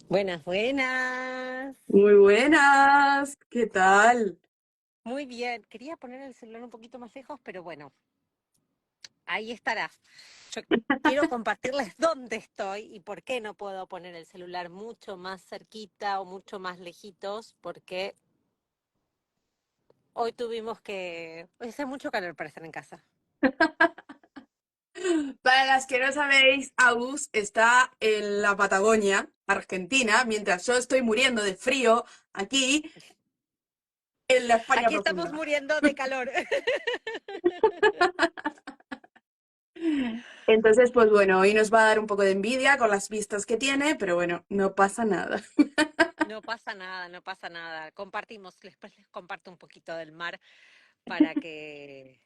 Buenas, buenas. Muy buenas, ¿qué tal? Muy bien. Quería poner el celular un poquito más lejos, pero bueno, ahí estará. Yo quiero compartirles dónde estoy y por qué no puedo poner el celular mucho más cerquita o mucho más lejitos, porque hoy hace mucho calor para estar en casa. Para las que no sabéis, Agus está en la Patagonia, Argentina, mientras yo estoy muriendo de frío aquí en la España Aquí estamos profunda. muriendo de calor. Entonces, pues bueno, hoy nos va a dar un poco de envidia con las vistas que tiene, pero bueno, no pasa nada. No pasa nada, no pasa nada. Compartimos, les comparto un poquito del mar para que,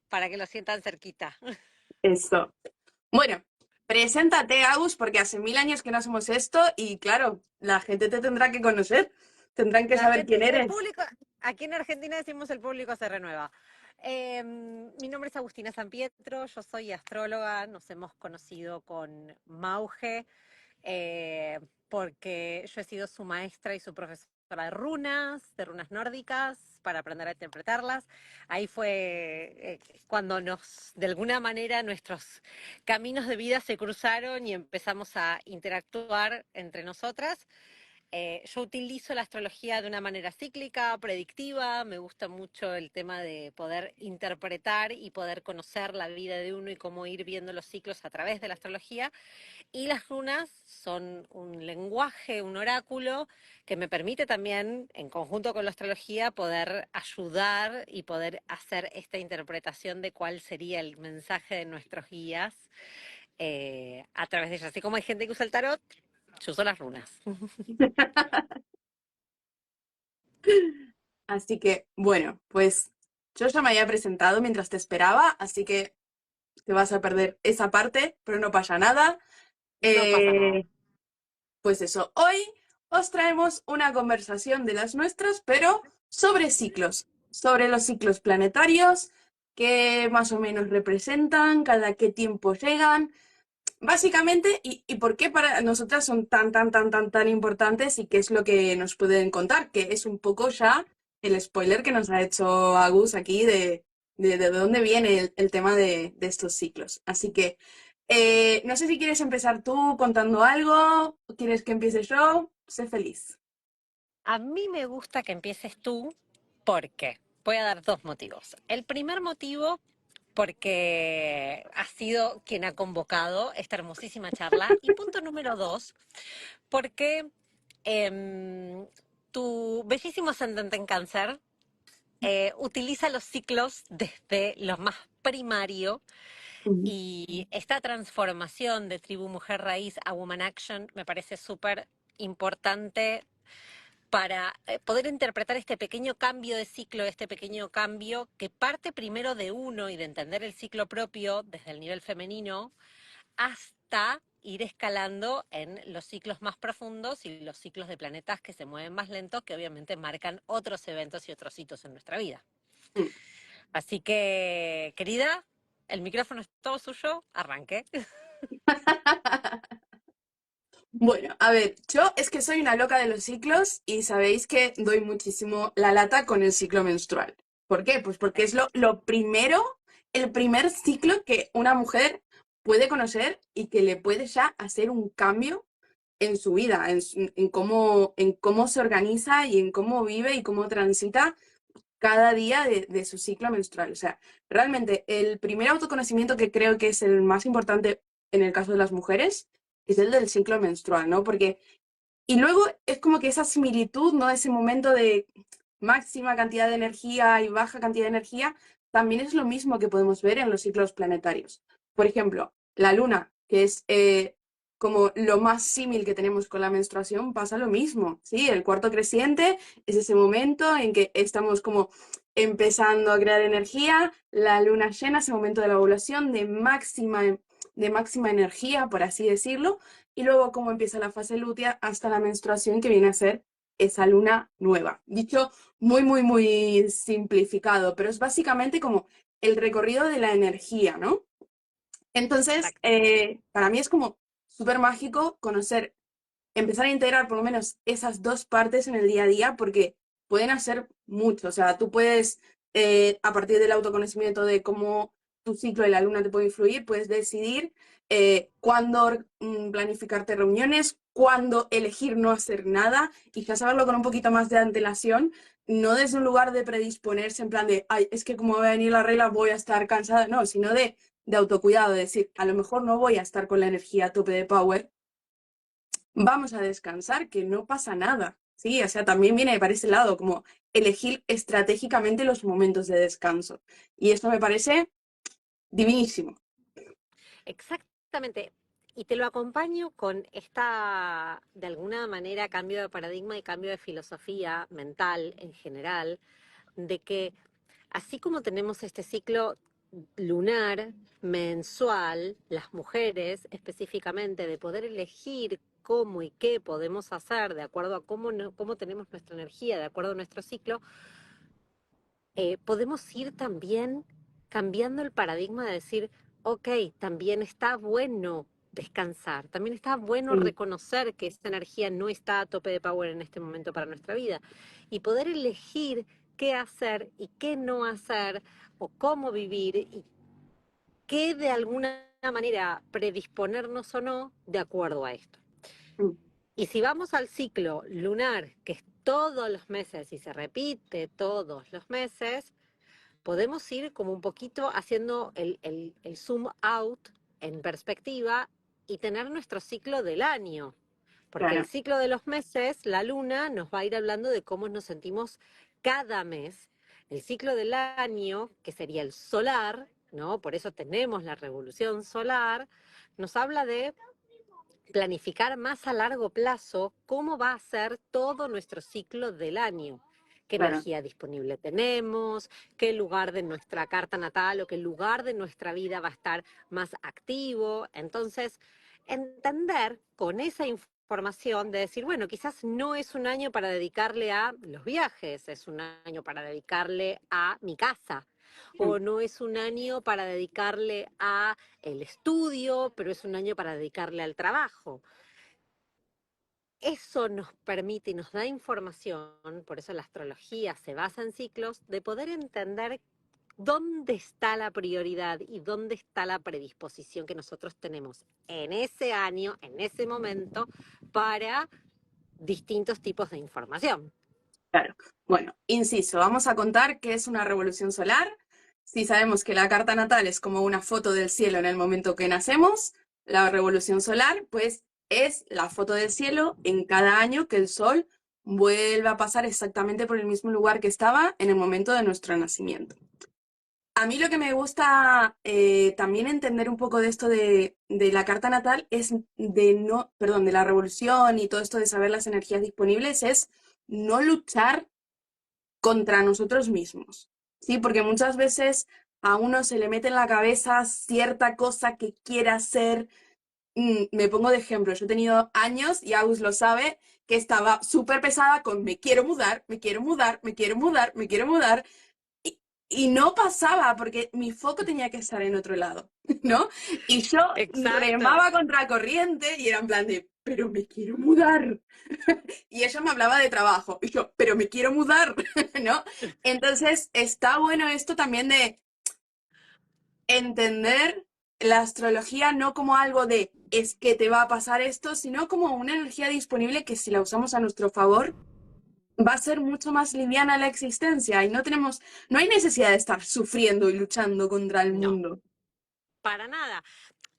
para que lo sientan cerquita. Eso. Bueno, preséntate, Agus, porque hace 1000 años que no hacemos esto y claro, la gente te tendrá que conocer, tendrán que La saber quién gente, el eres. público, aquí en Argentina decimos el público se renueva. Mi nombre es Agustina Sampietro, yo soy astróloga, nos hemos conocido con Mauge, porque yo he sido su maestra y su profesora de runas nórdicas, para aprender a interpretarlas. Ahí fue cuando de alguna manera, nuestros caminos de vida se cruzaron y empezamos a interactuar entre nosotras. Yo utilizo la astrología de una manera cíclica, predictiva, me gusta mucho el tema de poder interpretar y poder conocer la vida de uno y cómo ir viendo los ciclos a través de la astrología. Y las runas son un lenguaje, un oráculo que me permite también, en conjunto con la astrología, poder ayudar y poder hacer esta interpretación de cuál sería el mensaje de nuestros guías a través de ellas. Así como hay gente que usa el tarot, yo uso las runas. Así que, bueno, pues yo ya me había presentado mientras te esperaba, así que te vas a perder esa parte, pero no pasa nada. No pasa nada. Eh, pues eso, hoy os traemos una conversación de las nuestras, pero sobre ciclos, sobre los ciclos planetarios, qué más o menos representan, cada qué tiempo llegan, básicamente, y por qué para nosotras son tan importantes y qué es lo que nos pueden contar, que es un poco ya el spoiler que nos ha hecho Agus aquí de dónde viene el tema de estos ciclos. Así que no sé si quieres empezar tú contando algo, o quieres que empiece yo, sé feliz. A mí me gusta que empieces tú porque voy a dar dos motivos. El primer motivo, porque has sido quien ha convocado esta hermosísima charla. Y punto número dos, porque em, tu bellísimo ascendente en cáncer utiliza los ciclos desde lo más primario, Ujú. y esta transformación de tribu mujer raíz a woman action me parece súper importante para poder interpretar este pequeño cambio de ciclo, este pequeño cambio que parte primero de uno y de entender el ciclo propio desde el nivel femenino hasta ir escalando en los ciclos más profundos y los ciclos de planetas que se mueven más lentos, que obviamente marcan otros eventos y otros hitos en nuestra vida. Así que, querida, el micrófono es todo suyo, arranque. Bueno, a ver, yo es que soy una loca de los ciclos y sabéis que doy muchísimo la lata con el ciclo menstrual. ¿Por qué? Pues porque es lo primero, el primer ciclo que una mujer puede conocer y que le puede ya hacer un cambio en su vida, en cómo se organiza y en cómo vive y cómo transita cada día de su ciclo menstrual. O sea, realmente el primer autoconocimiento que creo que es el más importante en el caso de las mujeres es el del ciclo menstrual, ¿no? Porque, y luego es como que esa similitud, ¿no? Ese momento de máxima cantidad de energía y baja cantidad de energía, también es lo mismo que podemos ver en los ciclos planetarios. Por ejemplo, la luna, que es como lo más símil que tenemos con la menstruación, pasa lo mismo, ¿sí? El cuarto creciente es ese momento en que estamos como empezando a crear energía, la luna llena, ese momento de la ovulación de máxima energía, por así decirlo, y luego cómo empieza la fase lútea hasta la menstruación, que viene a ser esa luna nueva. Dicho muy simplificado, pero es básicamente como el recorrido de la energía, ¿no? Entonces, Exacto. para mí es como súper mágico conocer. empezar a integrar por lo menos esas dos partes en el día a día porque pueden hacer mucho. O sea, tú puedes, a partir del autoconocimiento de cómo tu ciclo de la luna te puede influir, puedes decidir cuándo planificarte reuniones, cuándo elegir no hacer nada y ya saberlo con un poquito más de antelación, no desde un lugar de predisponerse en plan de, ay, es que como va a venir la regla voy a estar cansada, no, sino de autocuidado, de decir, a lo mejor no voy a estar con la energía a tope de power, vamos a descansar, que no pasa nada. Sí, o sea, también viene para ese lado, como elegir estratégicamente los momentos de descanso. Y esto me parece divinísimo. Exactamente. Y te lo acompaño con esta, de alguna manera, cambio de paradigma y cambio de filosofía mental en general, de que así como tenemos este ciclo lunar, mensual, las mujeres específicamente, de poder elegir cómo y qué podemos hacer de acuerdo a cómo, cómo tenemos nuestra energía, de acuerdo a nuestro ciclo, podemos ir también cambiando el paradigma de decir, ok, también está bueno descansar, también está bueno Sí, reconocer que esta energía no está a tope de power en este momento para nuestra vida y poder elegir qué hacer y qué no hacer o cómo vivir y qué de alguna manera predisponernos o no de acuerdo a esto. mm, Y si vamos al ciclo lunar, que es todos los meses y se repite todos los meses, podemos ir como un poquito haciendo el zoom out en perspectiva y tener nuestro ciclo del año. Porque el claro, ciclo de los meses, la luna nos va a ir hablando de cómo nos sentimos cada mes. El ciclo del año, que sería el solar, ¿no? Por eso tenemos la revolución solar, nos habla de planificar más a largo plazo cómo va a ser todo nuestro ciclo del año, qué claro. energía disponible tenemos, qué lugar de nuestra carta natal o qué lugar de nuestra vida va a estar más activo. Entonces, entender con esa información de decir, bueno, quizás no es un año para dedicarle a los viajes, es un año para dedicarle a mi casa, Mm, o no es un año para dedicarle a el estudio, pero es un año para dedicarle al trabajo. Eso nos permite y nos da información, por eso la astrología se basa en ciclos, de poder entender dónde está la prioridad y dónde está la predisposición que nosotros tenemos en ese año, en ese momento, para distintos tipos de información. claro. Bueno, inciso, vamos a contar qué es una revolución solar. Si sabemos que la carta natal es como una foto del cielo en el momento que nacemos, la revolución solar, pues es la foto del cielo en cada año que el sol vuelve a pasar exactamente por el mismo lugar que estaba en el momento de nuestro nacimiento. A mí lo que me gusta también entender un poco de esto de la carta natal es de no, perdón, de la revolución y todo esto de saber las energías disponibles, es no luchar contra nosotros mismos, ¿sí? Porque muchas veces a uno se le mete en la cabeza cierta cosa que quiere hacer. Me pongo de ejemplo, yo he tenido años, y Agus lo sabe, que estaba súper pesada con me quiero mudar, me quiero mudar, me quiero mudar, me quiero mudar, y, y no pasaba porque mi foco tenía que estar en otro lado, ¿no? Y yo Exacto. remaba contra corriente y era en plan de, pero me quiero mudar. Y ella me hablaba de trabajo y yo, pero me quiero mudar, ¿no? Entonces está bueno esto también de entender la astrología no como algo de es que te va a pasar esto, sino como una energía disponible que si la usamos a nuestro favor va a ser mucho más liviana la existencia y no hay necesidad de estar sufriendo y luchando contra el No, mundo. para nada.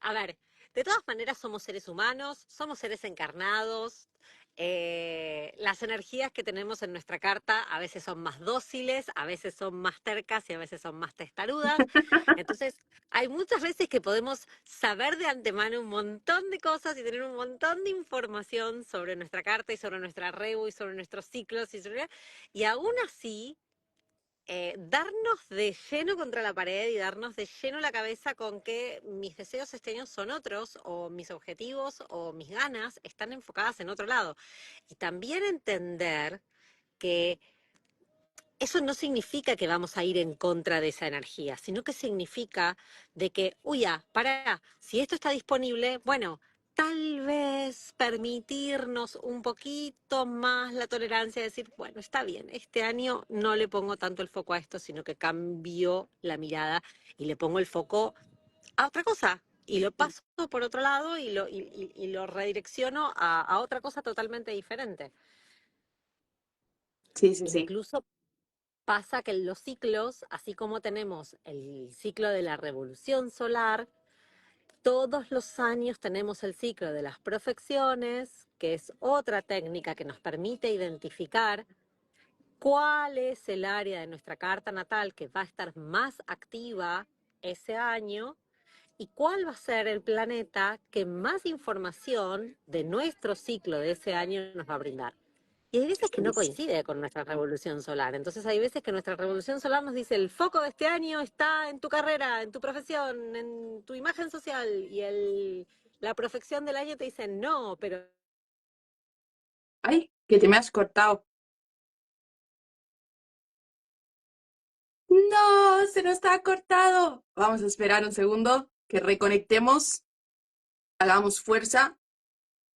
A ver, de todas maneras somos seres humanos, somos seres encarnados. Las energías que tenemos en nuestra carta a veces son más dóciles, a veces son más tercas y a veces son más testarudas. Entonces, hay muchas veces que podemos saber de antemano un montón de cosas y tener un montón de información sobre nuestra carta y sobre nuestra rebu y sobre nuestros ciclos y aún así darnos de lleno contra la pared y darnos de lleno la cabeza con que mis deseos este año son otros, o mis objetivos o mis ganas están enfocadas en otro lado. Y también entender que eso no significa que vamos a ir en contra de esa energía, sino que significa de que, uy, ya, para, si esto está disponible, bueno, tal vez permitirnos un poquito más la tolerancia de decir, bueno, está bien, este año no le pongo tanto el foco a esto, sino que cambio la mirada y le pongo el foco a otra cosa. Y lo paso por otro lado y lo redirecciono a otra cosa totalmente diferente. Sí, sí, sí. Incluso pasa que en los ciclos, así como tenemos el ciclo de la revolución solar, todos los años tenemos el ciclo de las profecciones, que es otra técnica que nos permite identificar cuál es el área de nuestra carta natal que va a estar más activa ese año y cuál va a ser el planeta que más información de nuestro ciclo de ese año nos va a brindar. Y hay veces que no coincide con nuestra revolución solar. Entonces hay veces que nuestra revolución solar nos dice el foco de este año está en tu carrera, en tu profesión, en tu imagen social. Y la profección del año te dice no, pero Ay, que te me has cortado. No, se nos está cortado. Vamos a esperar un segundo, que reconectemos, hagamos fuerza,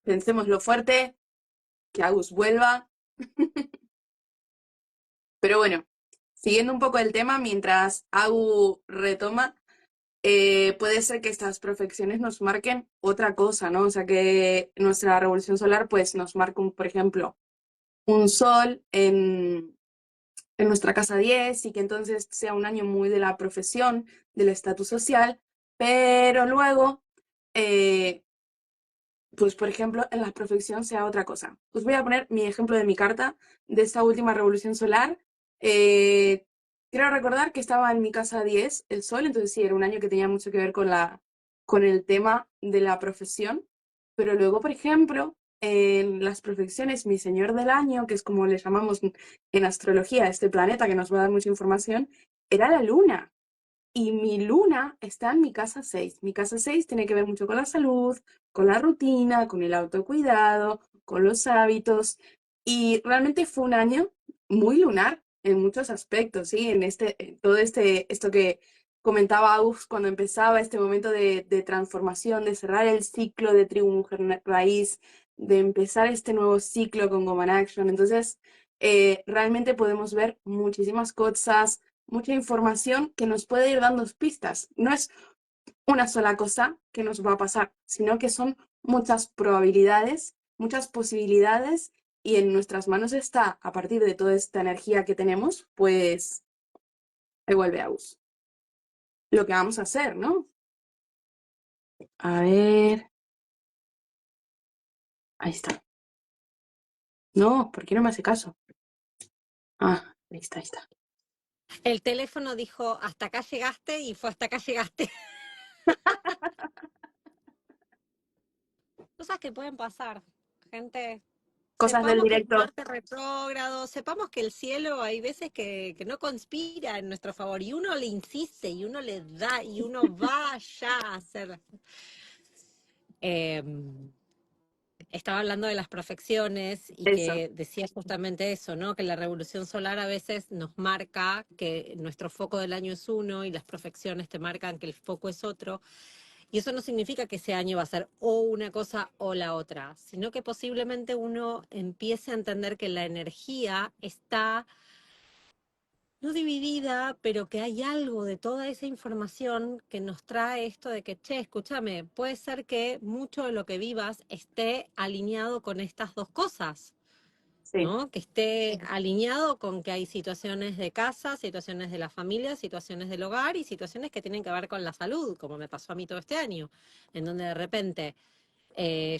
pensémoslo fuerte, que Agus vuelva. Pero bueno, siguiendo un poco el tema, mientras Agu retoma, puede ser que estas profecciones nos marquen otra cosa, ¿no? O sea, que nuestra revolución solar, pues, nos marca, por ejemplo, un sol en nuestra casa 10 y que entonces sea un año muy de la profesión, del estatus social, pero luego, eh, pues por ejemplo, en la profesión sea otra cosa. Os voy a poner mi ejemplo de mi carta de esta última revolución solar. Eh, Creo recordar que estaba en mi casa 10 el sol, entonces sí, era un año que tenía mucho que ver con el tema de la profesión, pero luego, por ejemplo, en las profecciones, mi señor del año, que es como le llamamos en astrología, este planeta que nos va a dar mucha información, era la luna. Y mi luna está en mi casa 6. Mi casa 6 tiene que ver mucho con la salud, con la rutina, con el autocuidado, con los hábitos. Y realmente fue un año muy lunar en muchos aspectos, ¿sí? En todo esto que comentaba Agus cuando empezaba este momento de transformación, de cerrar el ciclo de Tribu Mujer Raíz, de empezar este nuevo ciclo con Woman Action. Entonces, realmente podemos ver muchísimas cosas, mucha información que nos puede ir dando pistas. No es una sola cosa que nos va a pasar, sino que son muchas probabilidades, muchas posibilidades y en nuestras manos está, a partir de toda esta energía que tenemos, pues, ahí vuelve Aus. Lo que vamos a hacer, ¿no? A ver, ahí está. No, ¿por qué no me hace caso? Ah, ahí está, ahí está. el teléfono dijo hasta acá llegaste y fue hasta acá llegaste. Cosas que pueden pasar, gente. Cosas del Sepamos que es directo. Marte retrógrado, sepamos que el cielo hay veces que no conspira en nuestro favor y uno le insiste y uno le da y uno vaya a hacer. Eh, Estaba hablando de las profecciones y Eso, que decía justamente eso, ¿no? Que la revolución solar a veces nos marca que nuestro foco del año es uno y las profecciones te marcan que el foco es otro. Y eso no significa que ese año va a ser o una cosa o la otra, sino que posiblemente uno empiece a entender que la energía está no dividida, pero que hay algo de toda esa información que nos trae esto de que, che, escúchame, puede ser que mucho de lo que vivas esté alineado con estas dos cosas. sí, ¿No? Que esté alineado con que hay situaciones de casa, situaciones de la familia, situaciones del hogar y situaciones que tienen que ver con la salud, como me pasó a mí todo este año, en donde de repente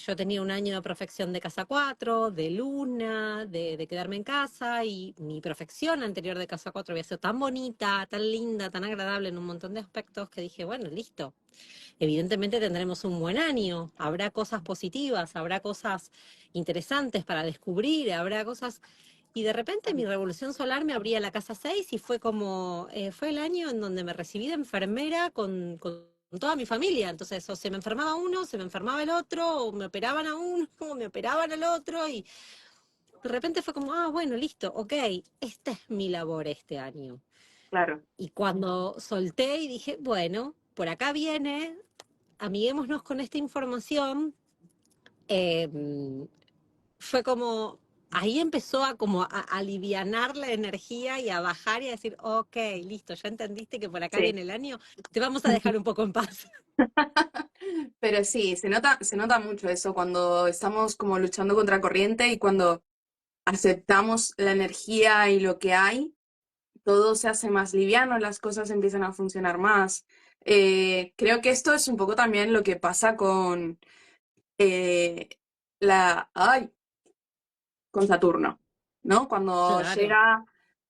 yo tenía un año de profección de casa 4 de luna, de quedarme en casa y mi profección anterior de casa 4 había sido tan bonita, tan linda, tan agradable en un montón de aspectos que dije, bueno, listo, evidentemente tendremos un buen año, habrá cosas positivas, habrá cosas interesantes para descubrir, habrá cosas... Y de repente mi revolución solar me abría la casa 6 y fue como, fue el año en donde me recibí de enfermera con toda mi familia. Entonces, o se me enfermaba uno, se me enfermaba el otro, o me operaban a uno, o me operaban al otro, y de repente fue como, ah, bueno, listo, ok, esta es mi labor este año. claro. Y cuando solté y dije, bueno, por acá viene, amiguémonos con esta información, eh, fue como, ahí empezó a como a alivianar la energía y a bajar y a decir, ok, listo, ya entendiste que por acá Sí. viene el año, te vamos a dejar un poco en paz. Pero sí, se nota mucho eso cuando estamos como luchando contra corriente y cuando aceptamos la energía y lo que hay, todo se hace más liviano, las cosas empiezan a funcionar más. Creo que esto es un poco también lo que pasa con eh, ay, con Saturno, ¿no? Cuando Claro, llega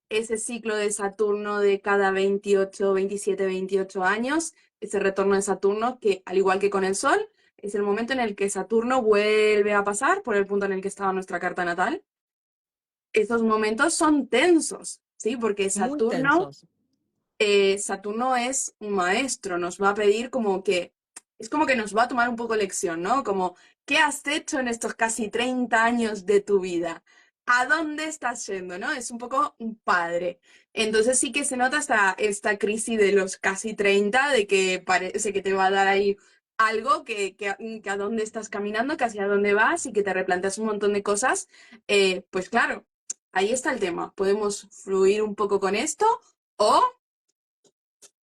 ese ciclo de Saturno de cada 28, 27, 28 años, ese retorno de Saturno, que al igual que con el Sol, es el momento en el que Saturno vuelve a pasar por el punto en el que estaba nuestra carta natal. Esos momentos son tensos, ¿sí? Porque muy Saturno tensos. Saturno es un maestro, nos va a pedir como que, es como que nos va a tomar un poco lección, ¿no? Como, ¿qué has hecho en estos casi 30 años de tu vida? ¿A dónde estás yendo, no? Es un poco un padre. Entonces sí que se nota esta crisis de los casi 30 de que parece que te va a dar ahí algo que a dónde estás caminando, que hacia dónde vas y que te replanteas un montón de cosas. Pues claro, ahí está el tema. Podemos fluir un poco con esto o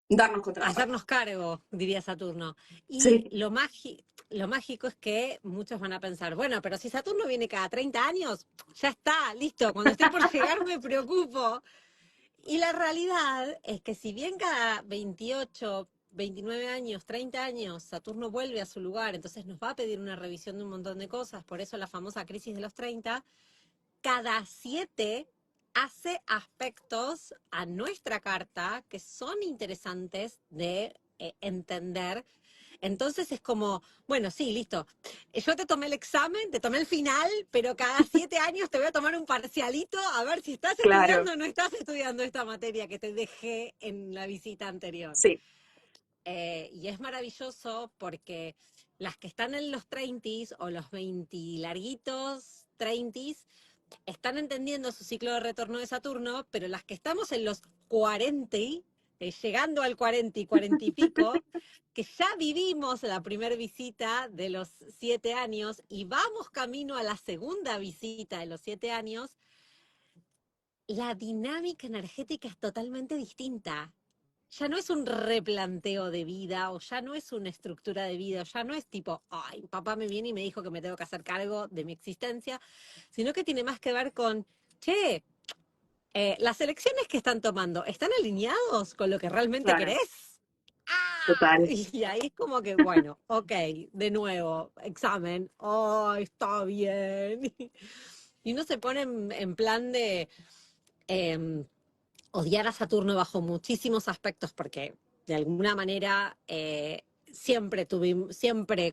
darnos contra la pared. Hacernos cargo, diría Saturno. Y Sí, lo mágico es que muchos van a pensar, bueno, pero si Saturno viene cada 30 años, ya está, listo, cuando esté por llegar me preocupo. Y la realidad es que si bien cada 28, 29 años, 30 años, Saturno vuelve a su lugar, entonces nos va a pedir una revisión de un montón de cosas, por eso la famosa crisis de los 30, cada 7 hace aspectos a nuestra carta que son interesantes de entender. Entonces es como, bueno, sí, listo. Yo te tomé el examen, te tomé el final, pero cada 7 años te voy a tomar un parcialito a ver si estás claro, estudiando o no estás estudiando esta materia que te dejé en la visita anterior. sí, Y es maravilloso porque las que están en los 30 o los 20 larguitos 30 están entendiendo su ciclo de retorno de Saturno, pero las que estamos en los 40, llegando al 40 y 40 y pico, que ya vivimos la primera visita de los 7 años y vamos camino a la segunda visita de los 7 años, la dinámica energética es totalmente distinta. Ya no es un replanteo de vida, o ya no es una estructura de vida, o ya no es tipo, ay, papá me viene y me dijo que me tengo que hacer cargo de mi existencia, sino que tiene más que ver con, che, las elecciones que están tomando, ¿están alineados con lo que realmente claro, querés? ¡Ah! total. Y ahí es como que, bueno, ok, de nuevo, examen, oh, está bien. Y uno se pone en plan de eh, odiar a Saturno bajo muchísimos aspectos, porque de alguna manera siempre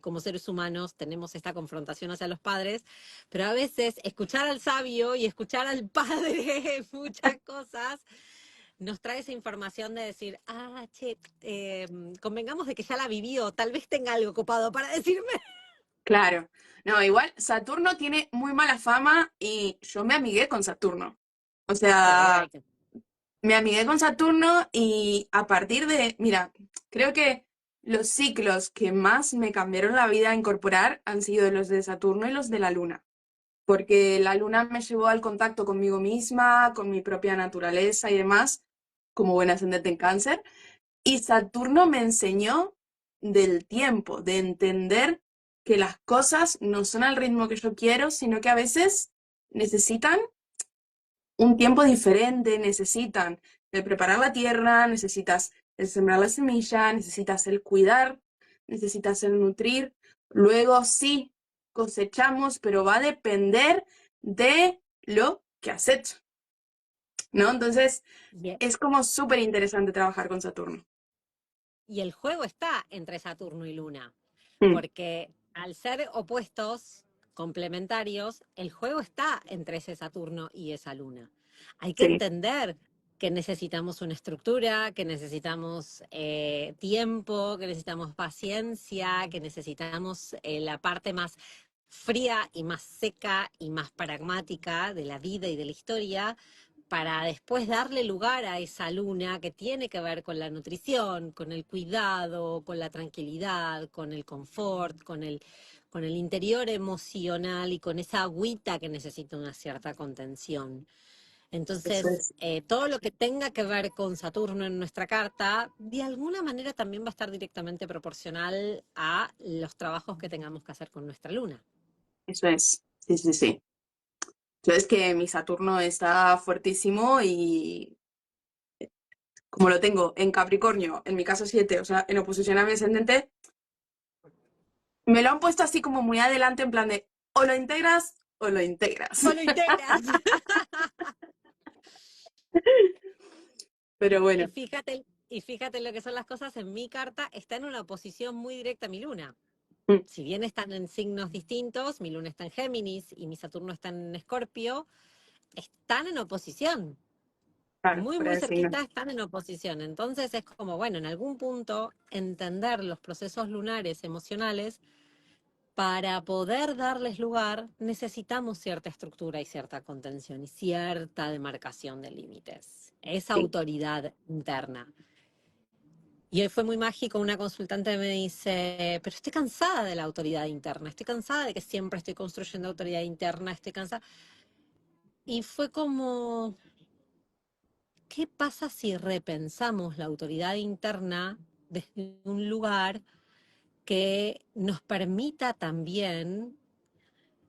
como seres humanos tenemos esta confrontación hacia los padres, pero a veces escuchar al sabio y escuchar al padre en muchas cosas nos trae esa información de decir, ah, che, convengamos de que ya la vivió, tal vez tenga algo copado para decirme. Claro. No, igual Saturno tiene muy mala fama y yo me amigué con Saturno. O Sí, sea, me amigué con Saturno y a partir de, mira, creo que los ciclos que más me cambiaron la vida a incorporar han sido los de Saturno y los de la Luna. Porque la Luna me llevó al contacto conmigo misma, con mi propia naturaleza y demás, como buena ascendente en cáncer. Y Saturno me enseñó del tiempo, de entender que las cosas no son al ritmo que yo quiero, sino que a veces necesitan un tiempo diferente, necesitan el preparar la tierra, necesitas el sembrar la semilla, necesitas el cuidar, necesitas el nutrir. Luego sí cosechamos, pero va a depender de lo que has hecho, ¿no? Entonces bien. es como súper interesante trabajar con Saturno. Y el juego está entre Saturno y Luna, Mm, porque al ser opuestos, complementarios, el juego está entre ese Saturno y esa Luna. Hay que sí. entender que necesitamos una estructura, que necesitamos tiempo, que necesitamos paciencia, que necesitamos la parte más fría y más seca y más pragmática de la vida y de la historia, para después darle lugar a esa luna que tiene que ver con la nutrición, con el cuidado, con la tranquilidad, con el confort, con el interior emocional y con esa agüita que necesita una cierta contención. Eso Entonces, es, todo lo que tenga que ver con Saturno en nuestra carta, de alguna manera también va a estar directamente proporcional a los trabajos que tengamos que hacer con nuestra luna. eso es. Sí, sí, sí. Yo es que mi Saturno está fuertísimo y como lo tengo en Capricornio, en mi casa 7, o sea, en oposición a mi ascendente, me lo han puesto así como muy adelante en plan de o lo integras o lo integras. ¡O lo integras! Pero bueno, Y fíjate lo que son las cosas, en mi carta está en una posición muy directa a mi luna. mm, Si bien están en signos distintos, mi luna está en Géminis y mi Saturno está en Escorpio, están en oposición. claro, Muy, fuera muy de signo. cerquita están en oposición. Entonces es como, bueno, en algún punto entender los procesos lunares emocionales, para poder darles lugar, necesitamos cierta estructura y cierta contención y cierta demarcación de límites. Esa Sí, autoridad interna. Y hoy fue muy mágico, una consultante me dice, pero estoy cansada de la autoridad interna, estoy cansada de que siempre estoy construyendo autoridad interna, estoy cansada. Y fue como, ¿qué pasa si repensamos la autoridad interna desde un lugar que nos permita también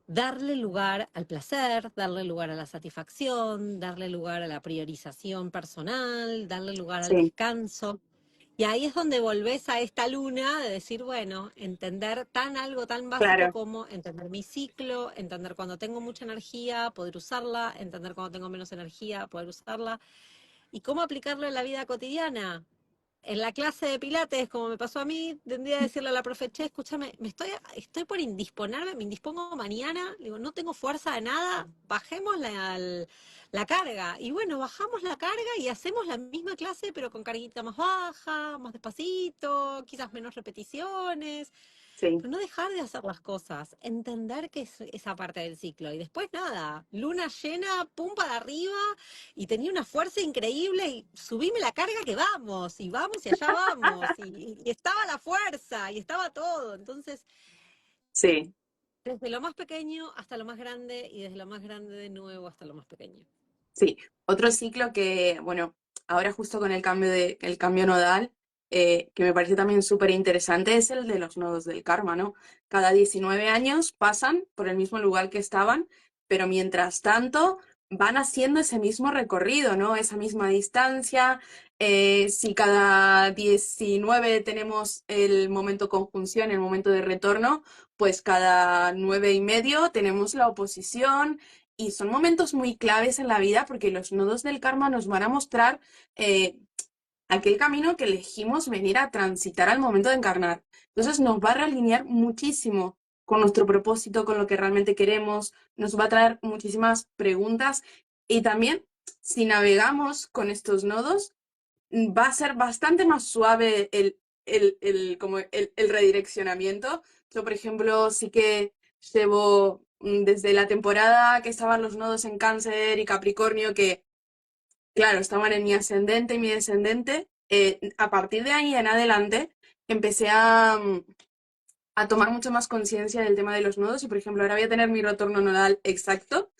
darle lugar al placer, darle lugar a la satisfacción, darle lugar a la priorización personal, darle lugar al sí, descanso? Y ahí es donde volvés a esta luna de decir, bueno, entender algo tan básico claro, como entender mi ciclo, entender cuando tengo mucha energía, poder usarla, entender cuando tengo menos energía, poder usarla, y cómo aplicarlo en la vida cotidiana. En la clase de pilates, como me pasó a mí, tendría que decirle a la profe, che, escúchame, estoy por indisponerme, me indispongo mañana, digo, no tengo fuerza de nada, bajemos la carga. Y bueno, bajamos la carga y hacemos la misma clase, pero con carguita más baja, más despacito, quizás menos repeticiones, sí, pero no dejar de hacer las cosas, entender que es esa parte del ciclo. Y después nada, luna llena, pum para arriba, y tenía una fuerza increíble, y subíme la carga que vamos, y vamos y allá vamos, y estaba la fuerza, y estaba todo. Entonces, sí. desde lo más pequeño hasta lo más grande, y desde lo más grande de nuevo hasta lo más pequeño. Sí, otro ciclo que, bueno, ahora justo con el cambio nodal, que me parece también súper interesante, es el de los nodos del karma, ¿no? Cada 19 años pasan por el mismo lugar que estaban, pero mientras tanto van haciendo ese mismo recorrido, ¿no? Esa misma distancia. Si cada 19 tenemos el momento conjunción, el momento de retorno, pues cada 9 y medio tenemos la oposición y son momentos muy claves en la vida porque los nodos del karma nos van a mostrar eh, aquel camino que elegimos venir a transitar al momento de encarnar. Entonces nos va a realinear muchísimo con nuestro propósito, con lo que realmente queremos, nos va a traer muchísimas preguntas y también si navegamos con estos nodos va a ser bastante más suave como el redireccionamiento. Yo, por ejemplo, sí que llevo desde la temporada que estaban los nodos en Cáncer y Capricornio, que, claro, estaban en mi ascendente y mi descendente. A partir de ahí en adelante empecé a tomar mucho más conciencia del tema de los nodos y, por ejemplo, ahora voy a tener mi retorno nodal exacto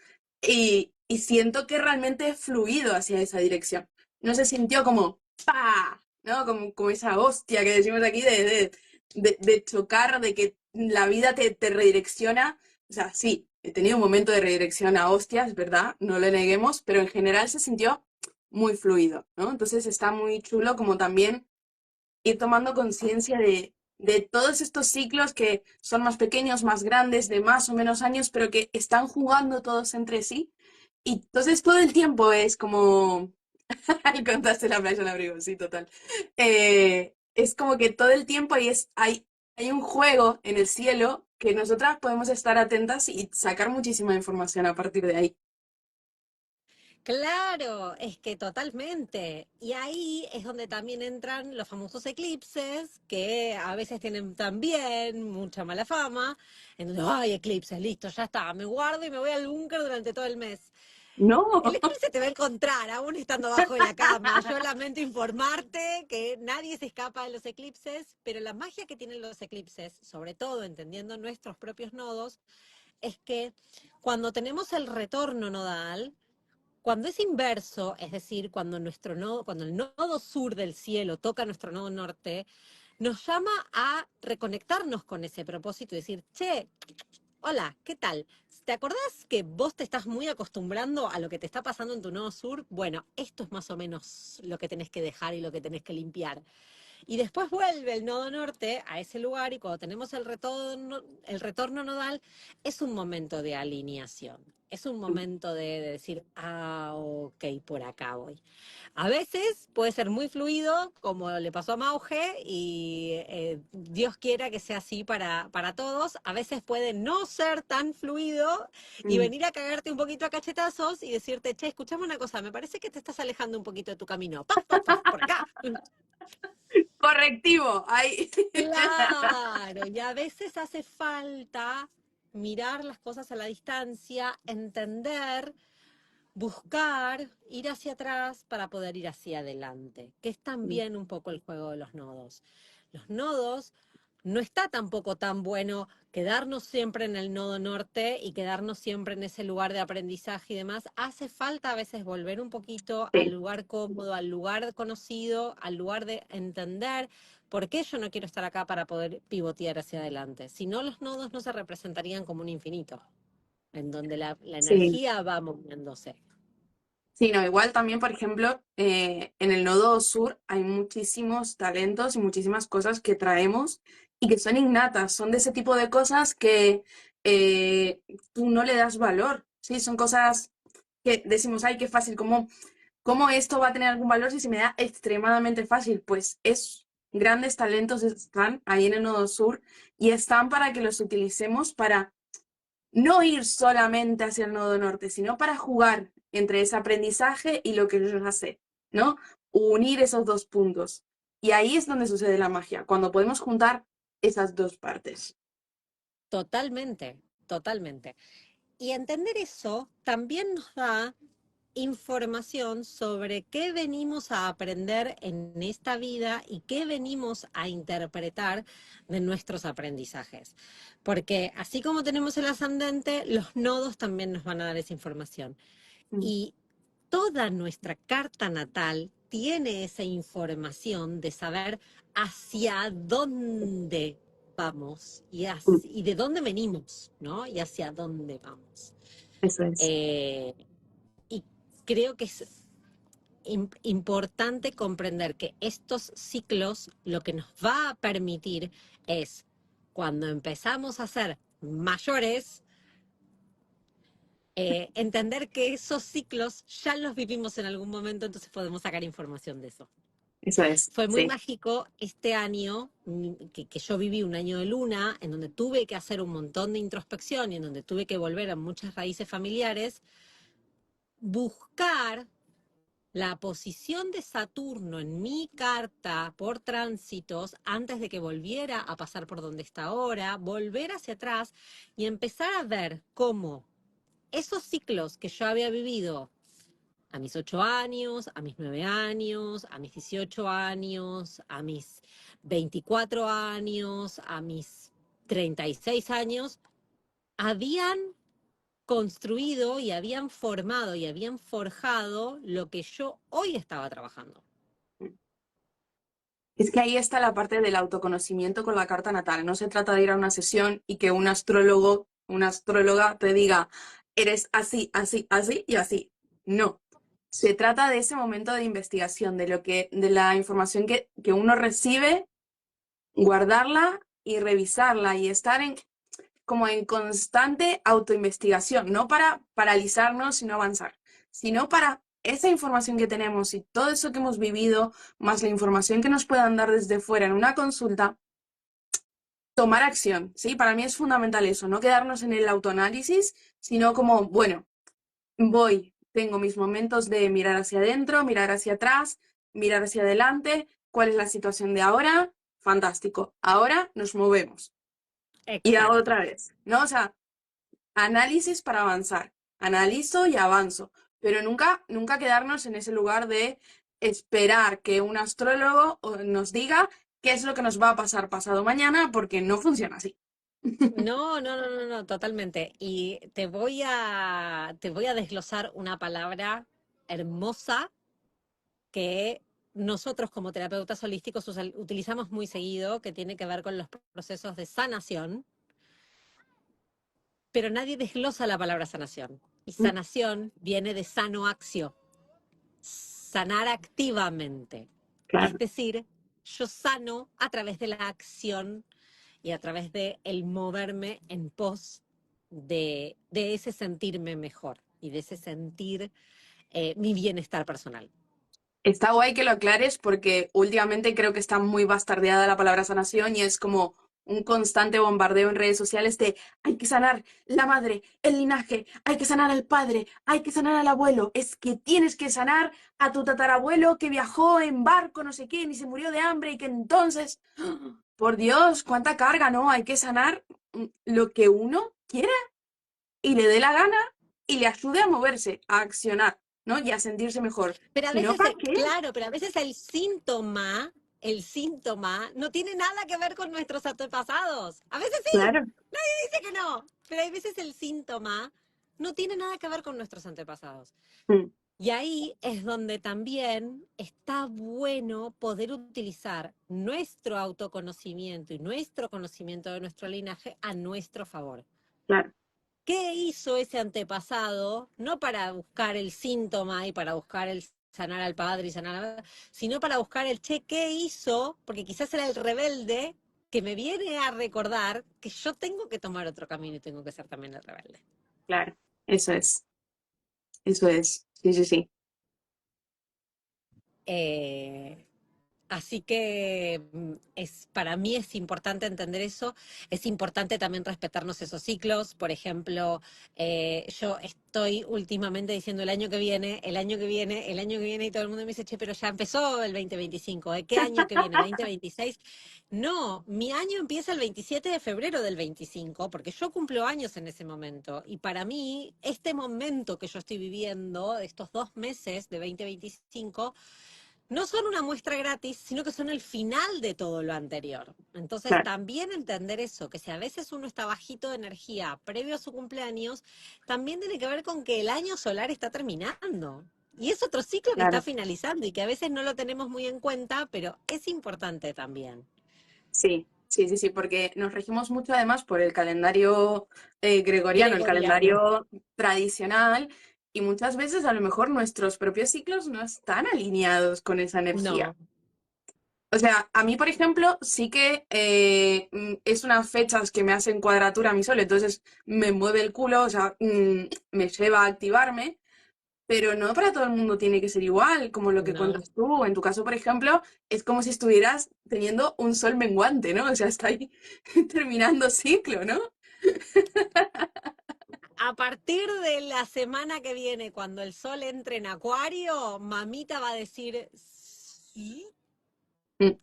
y siento que realmente he fluido hacia esa dirección. No se sintió como ¡pa! ¿No? Como esa hostia que decimos aquí de chocar, de que la vida te redirecciona. O sea, sí, he tenido un momento de redirección a hostias, ¿verdad? No lo neguemos, pero en general se sintió muy fluido, ¿no? Entonces está muy chulo como también ir tomando conciencia de todos estos ciclos que son más pequeños, más grandes, de más o menos años, pero que están jugando todos entre sí. Y entonces todo el tiempo es como... Contaste la playa en abrigo, sí, total. Es como que todo el tiempo hay un juego en el cielo que nosotras podemos estar atentas y sacar muchísima información a partir de ahí. Claro, es que totalmente. Y ahí es donde también entran los famosos eclipses, que a veces tienen también mucha mala fama. Entonces, ay, eclipses, listo, ya está, me guardo y me voy al búnker durante todo el mes. No. El eclipse te va a encontrar, aún estando abajo de la cama. Yo lamento informarte que nadie se escapa de los eclipses, pero la magia que tienen los eclipses, sobre todo entendiendo nuestros propios nodos, es que cuando tenemos el retorno nodal, cuando es inverso, es decir, cuando nuestro nodo, cuando el nodo sur del cielo toca nuestro nodo norte, nos llama a reconectarnos con ese propósito y decir, che, hola, ¿qué tal? ¿Te acordás que vos te estás muy acostumbrando a lo que te está pasando en tu nodo sur? Bueno, esto es más o menos lo que tenés que dejar y lo que tenés que limpiar. Y después vuelve el nodo norte a ese lugar y cuando tenemos el retorno nodal, es un momento de alineación. Es un momento de decir, ah, ok, por acá voy. A veces puede ser muy fluido, como le pasó a Mauge, y Dios quiera que sea así para todos. A veces puede no ser tan fluido y Mm. venir a cagarte un poquito a cachetazos y decirte, che, escuchame una cosa, me parece que te estás alejando un poquito de tu camino. Paf, paf, paf, por acá. Correctivo, ahí. Claro, y a veces hace falta mirar las cosas a la distancia, entender, buscar, ir hacia atrás para poder ir hacia adelante, que es también un poco el juego de los nodos. Los nodos no está tampoco tan bueno quedarnos siempre en el nodo norte y quedarnos siempre en ese lugar de aprendizaje y demás. Hace falta a veces volver un poquito al Sí, lugar cómodo, al lugar conocido, al lugar de entender por qué yo no quiero estar acá para poder pivotear hacia adelante. Si no, los nodos no se representarían como un infinito, en donde la sí. energía va moviéndose. Sí, no, igual también, por ejemplo, en el nodo sur hay muchísimos talentos y muchísimas cosas que traemos y que son innatas, son de ese tipo de cosas que eh, tú no le das valor, ¿sí? Son cosas que decimos, ay, qué fácil, ¿cómo esto va a tener algún valor si se me da extremadamente fácil? Pues grandes talentos están ahí en el nodo sur y están para que los utilicemos para no ir solamente hacia el nodo norte, sino para jugar entre ese aprendizaje y lo que yo ya sé, ¿no? Unir esos dos puntos. Y ahí es donde sucede la magia, cuando podemos juntar esas dos partes. Totalmente, totalmente. Y entender eso también nos da información sobre qué venimos a aprender en esta vida y qué venimos a interpretar de nuestros aprendizajes. Porque así como tenemos el ascendente, los nodos también nos van a dar esa información. Mm, Y toda nuestra carta natal tiene esa información de saber hacia dónde vamos mm, y de dónde venimos, ¿no? Y hacia dónde vamos. eso es. Eh, y creo que es importante comprender que estos ciclos lo que nos va a permitir es, cuando empezamos a ser mayores, entender que esos ciclos ya los vivimos en algún momento, entonces podemos sacar información de eso. Eso es, Fue muy sí. mágico este año que yo viví un año de luna, en donde tuve que hacer un montón de introspección y en donde tuve que volver a muchas raíces familiares, buscar la posición de Saturno en mi carta por tránsitos antes de que volviera a pasar por donde está ahora, volver hacia atrás y empezar a ver cómo esos ciclos que yo había vivido a mis 8 años, a mis 9 años, a mis 18 años, a mis 24 años, a mis 36 años, habían construido y habían formado y habían forjado lo que yo hoy estaba trabajando. Es que ahí está la parte del autoconocimiento con la carta natal. No se trata de ir a una sesión y que un astrólogo, una astróloga te diga, eres así, así, así y así. No. Se trata de ese momento de investigación, de la información que uno recibe, guardarla y revisarla y estar como en constante autoinvestigación, no para paralizarnos y no avanzar, sino para esa información que tenemos y todo eso que hemos vivido, más la información que nos puedan dar desde fuera en una consulta, tomar acción, ¿sí? Para mí es fundamental eso, no quedarnos en el autoanálisis, sino como, bueno, tengo mis momentos de mirar hacia adentro, mirar hacia atrás, mirar hacia adelante, ¿cuál es la situación de ahora? Fantástico, ahora nos movemos. Y hago Exacto. otra vez, ¿no? O sea, análisis para avanzar. Analizo y avanzo. pero nunca quedarnos en ese lugar de esperar que un astrólogo nos diga qué es lo que nos va a pasar pasado mañana, porque no funciona así. No, no, no, no, no, totalmente. Y te voy a desglosar una palabra hermosa que nosotros como terapeutas holísticos utilizamos muy seguido, que tiene que ver con los procesos de sanación, pero nadie desglosa la palabra sanación. Y Mm, sanación viene de sano acción, sanar activamente. Es claro. decir, yo sano a través de la acción y a través de el moverme en pos de ese sentirme mejor y de ese sentir mi bienestar personal. Está guay que lo aclares porque últimamente creo que está muy bastardeada la palabra sanación y es como un constante bombardeo en redes sociales de hay que sanar la madre, el linaje, hay que sanar al padre, hay que sanar al abuelo, es que tienes que sanar a tu tatarabuelo que viajó en barco, no sé quién, y se murió de hambre y que entonces, por Dios, cuánta carga, ¿no? Hay que sanar lo que uno quiera y le dé la gana y le ayude a moverse, a accionar, ¿no? Y a sentirse mejor. Pero a Si no, veces, ¿para qué? claro, pero a veces el síntoma no tiene nada que ver con nuestros antepasados. A veces sí, Claro. dice que no, pero hay veces el síntoma no tiene nada que ver con nuestros antepasados. Mm, Y ahí es donde también está bueno poder utilizar nuestro autoconocimiento y nuestro conocimiento de nuestro linaje a nuestro favor. claro, ¿Qué hizo ese antepasado? No para buscar el síntoma y para buscar el sanar al padre y sanar a la, sino para buscar el che, ¿qué hizo? Porque quizás era el rebelde que me viene a recordar que yo tengo que tomar otro camino y tengo que ser también el rebelde. claro. Eso es, eso es. Sí, sí, sí. Eh, Así que para mí es importante entender eso, es importante también respetarnos esos ciclos. Por ejemplo, yo estoy últimamente diciendo el año que viene, el año que viene, el año que viene, y todo el mundo me dice, che, pero ya empezó el 2025, ¿eh? ¿Qué año que viene? ¿2026? No, mi año empieza el 27 de febrero del 25, porque yo cumplo años en ese momento. Y para mí, este momento que yo estoy viviendo, estos 2 meses de 2025, no son una muestra gratis, sino que son el final de todo lo anterior. Entonces, Claro, también entender eso, que si a veces uno está bajito de energía previo a su cumpleaños, también tiene que ver con que el año solar está terminando. Y es otro ciclo que está claro. finalizando y que a veces no lo tenemos muy en cuenta, pero es importante también. Sí, sí, sí, sí, porque nos regimos mucho además por el calendario gregoriano, el Gregoriano. calendario tradicional, y muchas veces a lo mejor nuestros propios ciclos no están alineados con esa energía. No, O sea, a mí, por ejemplo, sí que es unas fechas que me hacen cuadratura a mi sol, entonces me mueve el culo, o sea, me lleva a activarme, pero no para todo el mundo tiene que ser igual, como lo que no. cuentas tú. En tu caso, por ejemplo, es como si estuvieras teniendo un sol menguante, ¿no? O sea, está ahí terminando ciclo, ¿no? A partir de la semana que viene, cuando el sol entre en Acuario, mamita va a decir sí Mm.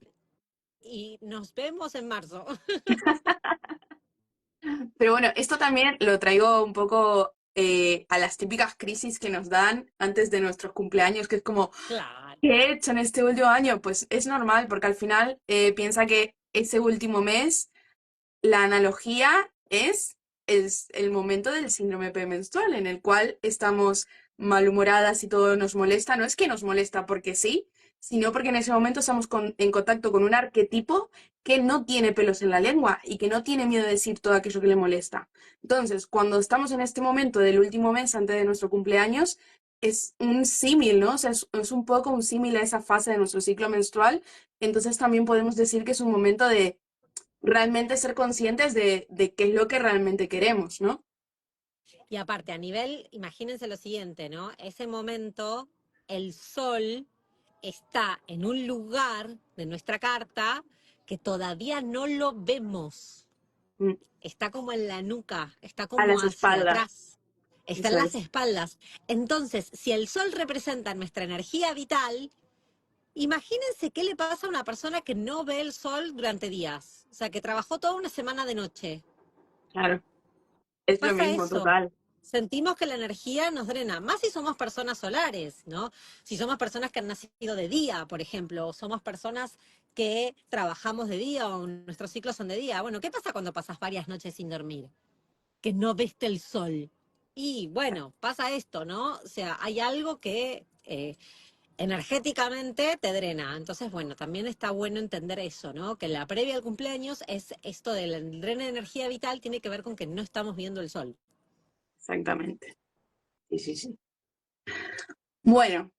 y nos vemos en marzo. Pero bueno, esto también lo traigo un poco a las típicas crisis que nos dan antes de nuestros cumpleaños, que es como, Claro, ¿qué he hecho en este último año? Pues es normal, porque al final piensa que ese último mes, la analogía es el momento del síndrome premenstrual, en el cual estamos malhumoradas y todo nos molesta. No es que nos molesta porque sí, sino porque en ese momento estamos en contacto con un arquetipo que no tiene pelos en la lengua y que no tiene miedo de decir todo aquello que le molesta. Entonces, cuando estamos en este momento del último mes antes de nuestro cumpleaños, es un símil, ¿no? O sea, es un poco un símil a esa fase de nuestro ciclo menstrual. Entonces también podemos decir que es un momento de realmente ser conscientes de qué es lo que realmente queremos, ¿no? y aparte, a nivel, imagínense lo siguiente, ¿no? Ese momento, el sol está en un lugar de nuestra carta que todavía no lo vemos. Mm, Está como en la nuca, está a como las hacia espaldas, atrás, está eso en las es. espaldas. Entonces, si el sol representa nuestra energía vital, imagínense qué le pasa a una persona que no ve el sol durante días, o sea, que trabajó toda una semana de noche. Claro, es lo Pasa mismo, eso. total. sentimos que la energía nos drena, más si somos personas solares, ¿no? Si somos personas que han nacido de día, por ejemplo, o somos personas que trabajamos de día o nuestros ciclos son de día. Bueno, ¿qué pasa cuando pasas varias noches sin dormir? Que no viste el sol. Y bueno, pasa esto, ¿no? O sea, hay algo que energéticamente te drena. Entonces, bueno, también está bueno entender eso, ¿no? Que la previa al cumpleaños es esto del dreno de energía vital, tiene que ver con que no estamos viendo el sol. Exactamente. Sí, sí, sí. Bueno,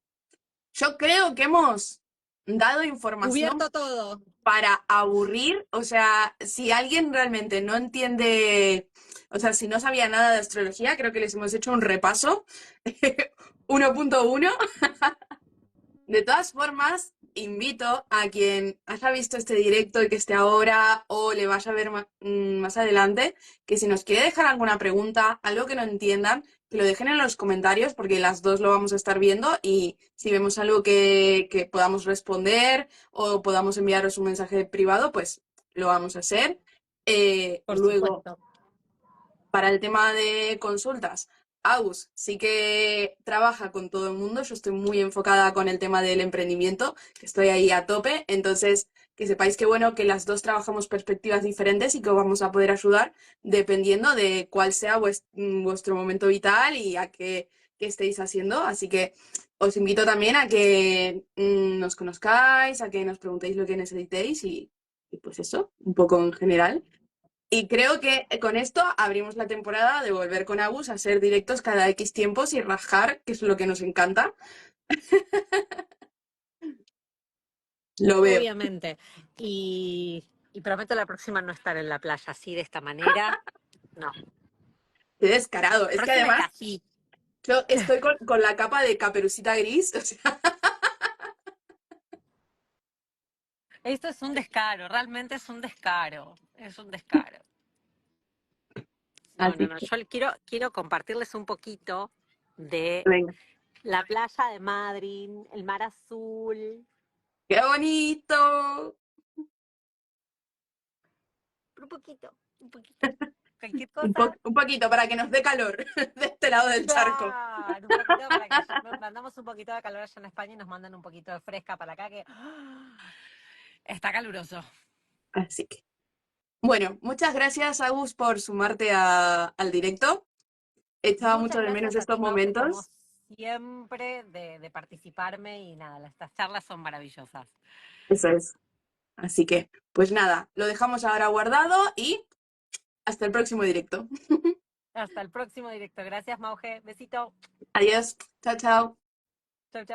yo creo que hemos dado información Cubierto todo. para aburrir. O sea, si alguien realmente no entiende, o sea, si no sabía nada de astrología, creo que les hemos hecho un repaso 1.1. De todas formas, invito a quien haya visto este directo y que esté ahora o le vaya a ver más adelante, que si nos quiere dejar alguna pregunta, algo que no entiendan, que lo dejen en los comentarios porque las dos lo vamos a estar viendo y si vemos algo que podamos responder o podamos enviaros un mensaje privado, pues lo vamos a hacer. Por Luego, supuesto. para el tema de consultas, Aus sí que trabaja con todo el mundo. Yo estoy muy enfocada con el tema del emprendimiento, que estoy ahí a tope. Entonces, que sepáis que bueno, que las dos trabajamos perspectivas diferentes y que os vamos a poder ayudar dependiendo de cuál sea vuestro momento vital y a qué estéis haciendo. Así que os invito también a que nos conozcáis, a que nos preguntéis lo que necesitéis y pues eso, un poco en general. Y creo que con esto abrimos la temporada de volver con Agus a hacer directos cada X tiempos y rajar, que es lo que nos encanta. Lo veo. Obviamente. Y prometo la próxima no estar en la playa así, de esta manera. No. Qué descarado. Es que Próxima además casi. yo estoy con la capa de Caperucita Gris. O sea, Esto es un descaro, realmente es un descaro. Es un descaro. No, no, así no. que, Yo quiero compartirles un poquito de venga. la playa de Madrid, el mar azul. ¡Qué bonito! Un poquito, un poquito. Cualquier Un, cosa, un poquito para que nos dé calor de este lado del charco. claro, un poquito para que mandamos un poquito de calor allá en España y nos mandan un poquito de fresca para acá que está caluroso. Así que, bueno, muchas gracias, Agus, por sumarte al directo. Echaba mucho Muchas de menos gracias a estos ti, Mauge, como momentos. siempre, de participarme y nada, estas charlas son maravillosas. Eso es. Así que, pues nada, lo dejamos ahora guardado y hasta el próximo directo. Hasta el próximo directo. Gracias, Mauge. Besito. Adiós. Chao, chao. Chau, chau.